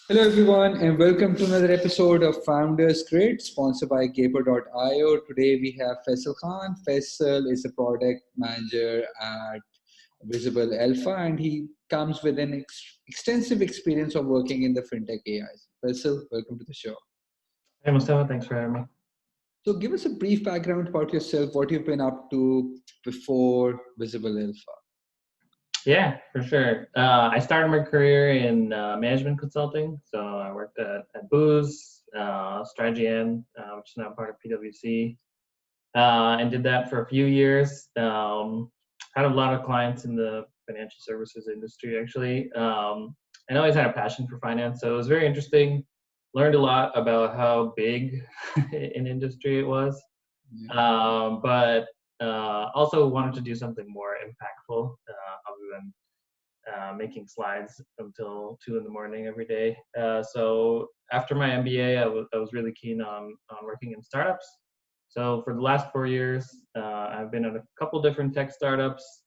Hello, everyone, and welcome to another episode of Founders Grid, sponsored by Gaper.io. Today we have Faisal Khan. Faisal is a product manager at Visible Alpha, and he comes with an extensive experience of working in the fintech AI. Faisal, welcome to the show. Hey Mustafa, thanks for having me. So, give us a brief background about yourself, what you've been up to before Visible Alpha. Yeah, for sure. I started my career in management consulting. So I worked at Booz, Strategy N, which is now part of PwC, and did that for a few years. Had a lot of clients in the financial services industry, actually. And always had a passion for finance, so it was very interesting. Learned a lot about how big an industry it was. But also wanted to do something more impactful other than making slides until 2 in the morning every day. So after my MBA, I was really keen on working in startups. So for the last 4 years, I've been at a couple different tech startups,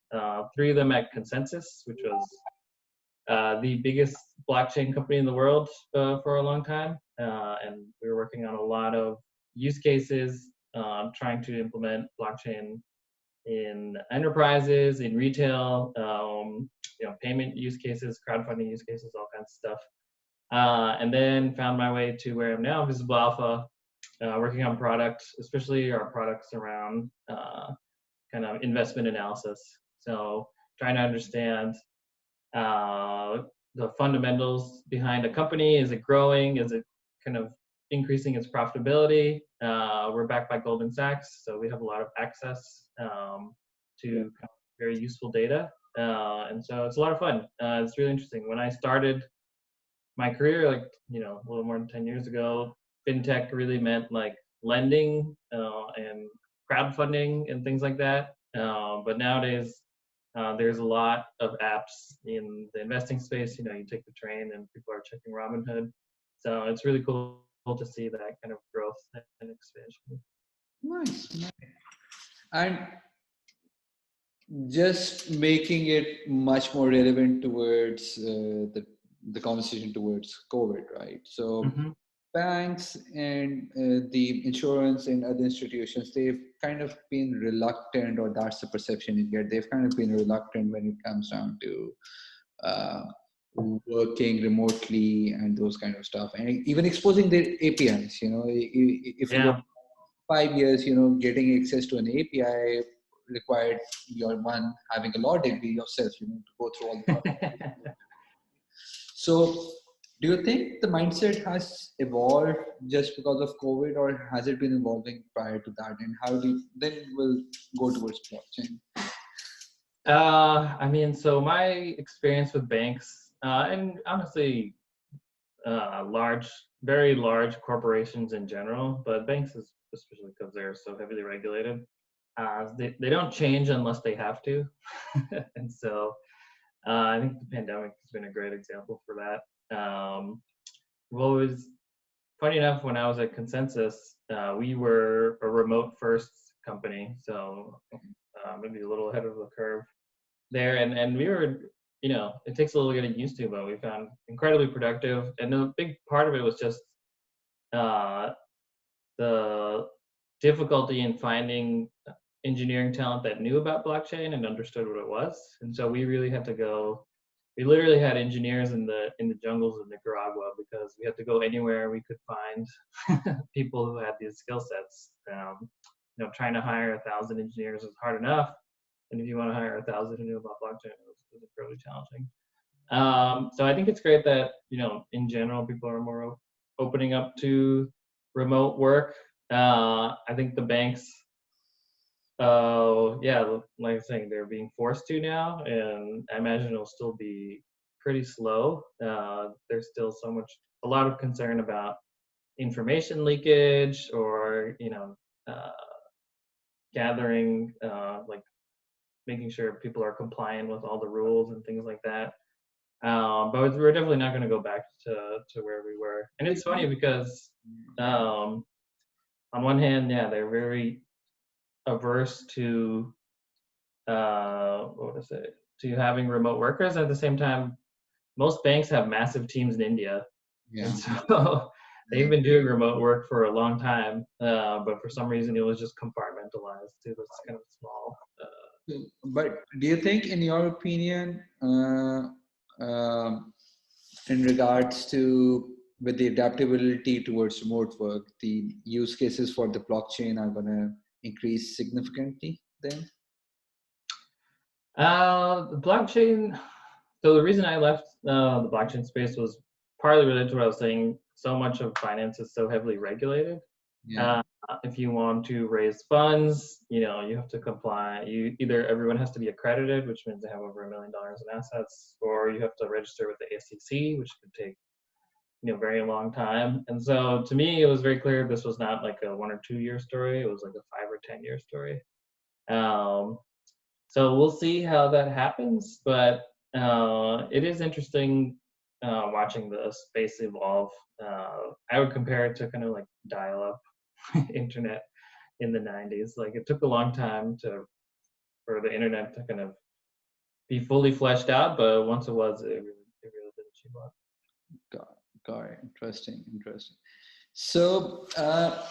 three of them at Consensus, which was the biggest blockchain company in the world for a long time. And we were working on a lot of use cases, trying to implement blockchain in enterprises, in retail, payment use cases, crowdfunding use cases, all kinds of stuff. And then found my way to where I'm now, Visible Alpha, working on products, especially our products around kind of investment analysis. So trying to understand the fundamentals behind a company. Is it growing? Is it kind of increasing its profitability? We're backed by Goldman Sachs, so we have a lot of access to kind of very useful data. And so it's a lot of fun. It's really interesting. When I started my career, a little more than 10 years ago, fintech really meant like lending and crowdfunding and things like that. But nowadays, there's a lot of apps in the investing space. You take the train and people are checking Robinhood. So it's really cool to see that kind of growth and expansion. Nice. And just making it much more relevant towards the conversation towards COVID, right? So banks and the insurance and other institutions, they've kind of been reluctant, or that's the perception you get. They've kind of been reluctant when it comes down to working remotely and those kind of stuff, and even exposing their APIs. If you were Yeah. 5 years, getting access to an API required your one having a law degree yourself, to go through all the. So, do you think the mindset has evolved just because of COVID, or has it been evolving prior to that? And how do you, then we'll go towards blockchain? So my experience with banks, and honestly, very large corporations in general, but banks especially because they're so heavily regulated, they don't change unless they have to. And so I think the pandemic has been a great example for that. What was funny enough, when I was at Consensus, we were a remote first company, so maybe a little ahead of the curve there. And we were, it takes a little getting used to, but we found incredibly productive. And a big part of it was just the difficulty in finding engineering talent that knew about blockchain and understood what it was. And so we really had to go. We literally had engineers in the jungles of Nicaragua because we had to go anywhere we could find people who had these skill sets. Trying to hire 1,000 engineers is hard enough, and if you want to hire 1,000 who knew about blockchain, it was incredibly challenging. So I think it's great that in general people are more opening up to remote work. I think the banks, like I was saying, they're being forced to now, and I imagine it'll still be pretty slow. There's still a lot of concern about information leakage, or gathering, like making sure people are compliant with all the rules and things like that. But we're definitely not going to go back to where we were. And it's funny because on one hand, they're very averse to to having remote workers. At the same time, most banks have massive teams in India, Yeah. And so they've been doing remote work for a long time, but for some reason it was just compartmentalized to this kind of small. But do you think, in your opinion, in regards to with the adaptability towards remote work, the use cases for the blockchain are going to increase significantly then? The blockchain. So the reason I left the blockchain space was partly related to what I was saying. So much of finance is so heavily regulated. Yeah. Uh, if you want to raise funds, you have to comply. Either everyone has to be accredited, which means they have over $1 million in assets, or you have to register with the SEC, which could take very long time. And so to me, it was very clear this was not like a 1 or 2 year story. It was like a 5 or 10 year story. Um, so we'll see how that happens, but it is interesting watching the space evolve. I would compare it to kind of like dial-up internet in the 90s. Like it took a long time for the internet to kind of be fully fleshed out, but once it was, it really did achieve a lot. Got it. Interesting. So,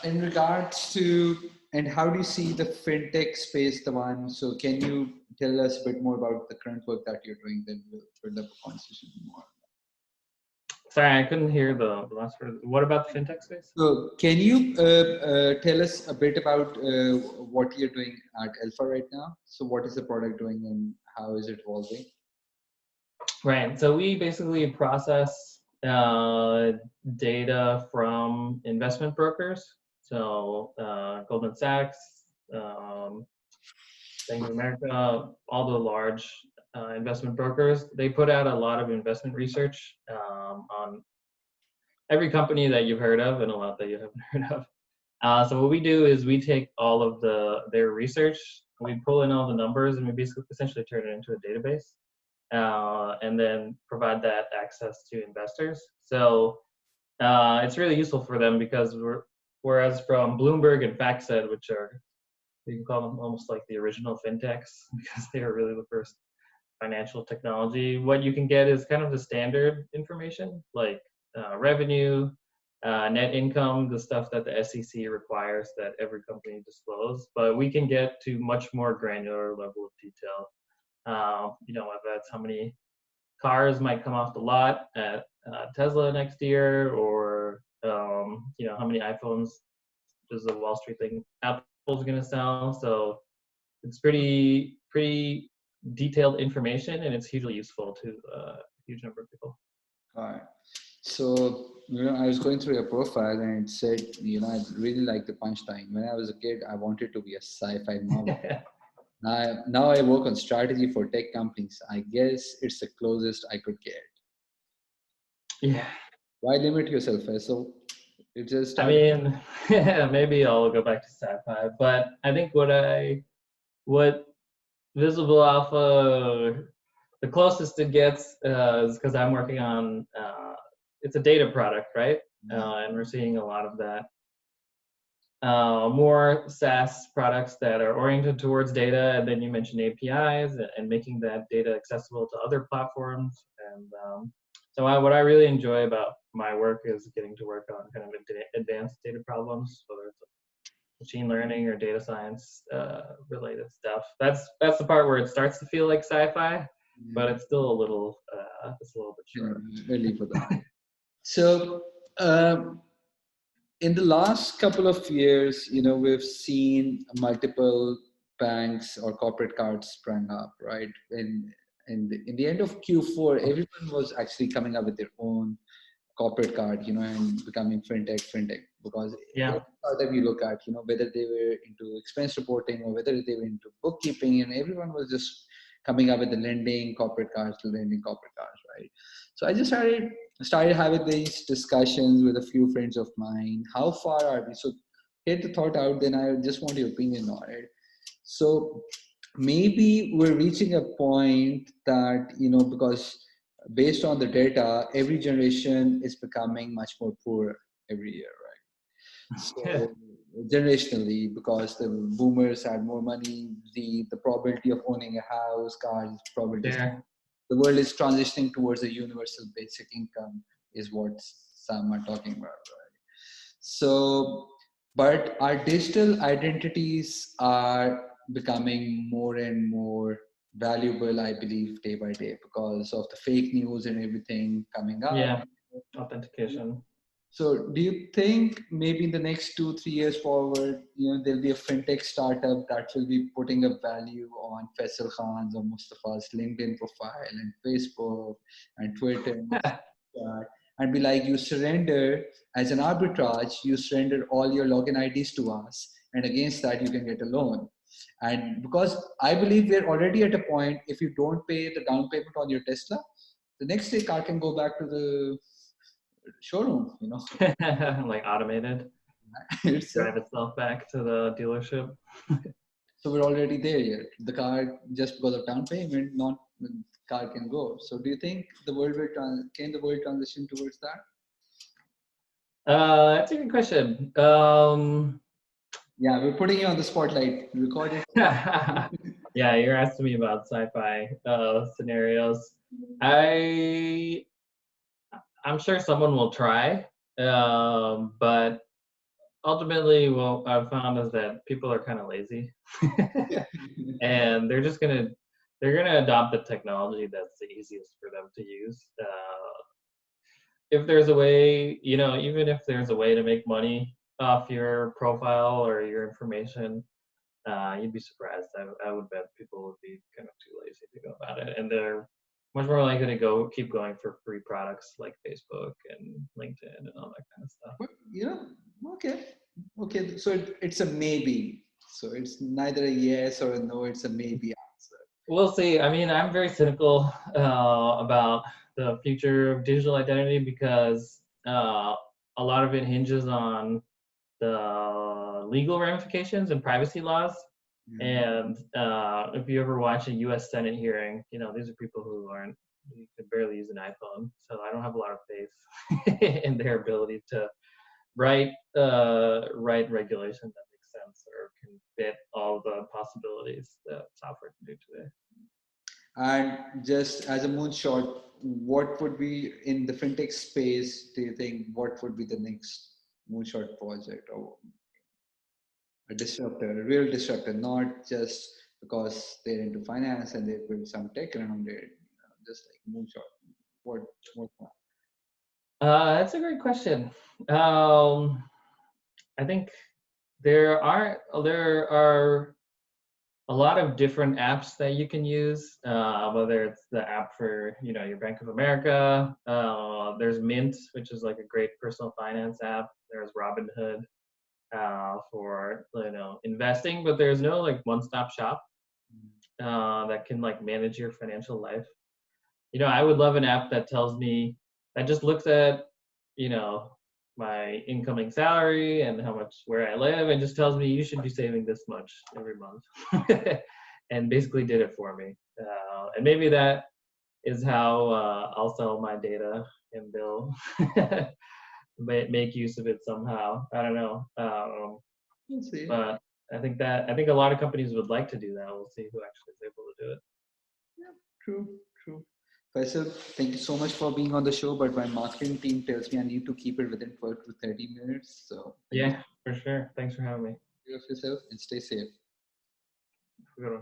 in regards to, and how do you see the fintech space, the one? So, can you tell us a bit more about the current work that you're doing? Then we'll build up a conversation more. Sorry, I couldn't hear the last word. What about the fintech space? So, can you tell us a bit about what you're doing at Alpha right now? So, what is the product doing, and how is it evolving? Right. So we basically process data from investment brokers. So Goldman Sachs, Bank of America, all the large investment brokers, they put out a lot of investment research on every company that you've heard of and a lot that you haven't heard of. So what we do is we take all of their research, we pull in all the numbers, and we basically essentially turn it into a database. And then provide that access to investors. So it's really useful for them because whereas from Bloomberg and FactSet, which are, you can call them almost like the original fintechs because they were really the first financial technology, what you can get is kind of the standard information like revenue, net income, the stuff that the SEC requires that every company disclose. But we can get to much more granular level of detail. Whether that's how many cars might come off the lot at Tesla next year, or how many iPhones does the Wall Street thing Apple's going to sell. So it's pretty detailed information, and it's hugely useful to a huge number of people. All right. So, I was going through your profile and it said, I really like the punchline. When I was a kid, I wanted to be a sci-fi novel. Now I work on strategy for tech companies. I guess it's the closest I could get. Yeah. Why limit yourself, Faisal? You just I mean, maybe I'll go back to sci-fi, but I think what Visible Alpha, the closest it gets is because I'm working on, it's a data product, right? And we're seeing a lot of that. More SaaS products that are oriented towards data, and then you mentioned APIs and making that data accessible to other platforms. And so what I really enjoy about my work is getting to work on kind of advanced data problems, whether it's machine learning or data science related stuff. That's the part where it starts to feel like sci-fi, but it's still a little bit short. Really for that. So in the last couple of years, we've seen multiple banks or corporate cards sprang up, right? In the end of Q4, everyone was actually coming up with their own corporate card, and becoming fintech, because every startup you look at, whether they were into expense reporting or whether they were into bookkeeping, and everyone was just coming up with the lending corporate cards, right? So I just started having these discussions with a few friends of mine. How far are we? So get the thought out, then I just want your opinion on it. So maybe we're reaching a point that, because based on the data, every generation is becoming much more poor every year, right? So generationally, because the boomers had more money, the probability of owning a house, cars, probability. The world is transitioning towards a universal basic income, is what some are talking about, right? So, but our digital identities are becoming more and more valuable, I believe, day by day because of the fake news and everything coming up. Yeah, authentication. So do you think maybe in the next 2, 3 years forward, there'll be a fintech startup that will be putting a value on Faisal Khan's or Mustafa's LinkedIn profile and Facebook and Twitter and Snapchat, and be like, you surrender as an arbitrage, you surrender all your login IDs to us, and against that you can get a loan. And because I believe we're already at a point, if you don't pay the down payment on your Tesla, the next day car can go back to the showroom, Like automated, it's drive itself back to the dealership. so we're already there yet. The car, just because of down payment, not the car can go. So do you think the world will can the world transition towards that? That's a good question. Yeah, we're putting you on the spotlight. Recorded. Yeah, you're asking me about sci-fi scenarios. I I'm sure someone will try, but ultimately, what I've found is that people are kind of lazy, and they're gonna adopt the technology that's the easiest for them to use. If there's a way, even if there's a way to make money off your profile or your information, you'd be surprised. I would bet people would be kind of too lazy to go about it, and they're much more likely to keep going for free products like Facebook and LinkedIn and all that kind of stuff. But, okay. Okay, so it's a maybe. So it's neither a yes or a no, it's a maybe answer. We'll see. I mean, I'm very cynical about the future of digital identity because a lot of it hinges on the legal ramifications and privacy laws. And if you ever watch a U.S. Senate hearing, these are people who you can barely use an iPhone. So I don't have a lot of faith in their ability to write regulation that makes sense or can fit all the possibilities that software can do today. And just as a moonshot, what would be in the fintech space? Do you think what would be the next moonshot project or a disruptor, a real disruptor, not just because they're into finance and they build some tech around it, just like moonshot? What? That's a great question. I think there are a lot of different apps that you can use, whether it's the app for your Bank of America. There's Mint, which is like a great personal finance app. There's Robinhood for investing, but there's no like one-stop shop that can like manage your financial life. I would love an app that tells me that just looks at my incoming salary and how much where I live and just tells me you should be saving this much every month and basically did it for me. And maybe that is how I'll sell my data and bill make use of it somehow. I don't know. We'll see. But I think a lot of companies would like to do that. We'll see who actually is able to do it. Yeah, true. Faisal, thank you so much for being on the show, but my marketing team tells me I need to keep it within 12 to 30 minutes. So yeah, for sure. Thanks for having me. take care of yourself and stay safe. Good one.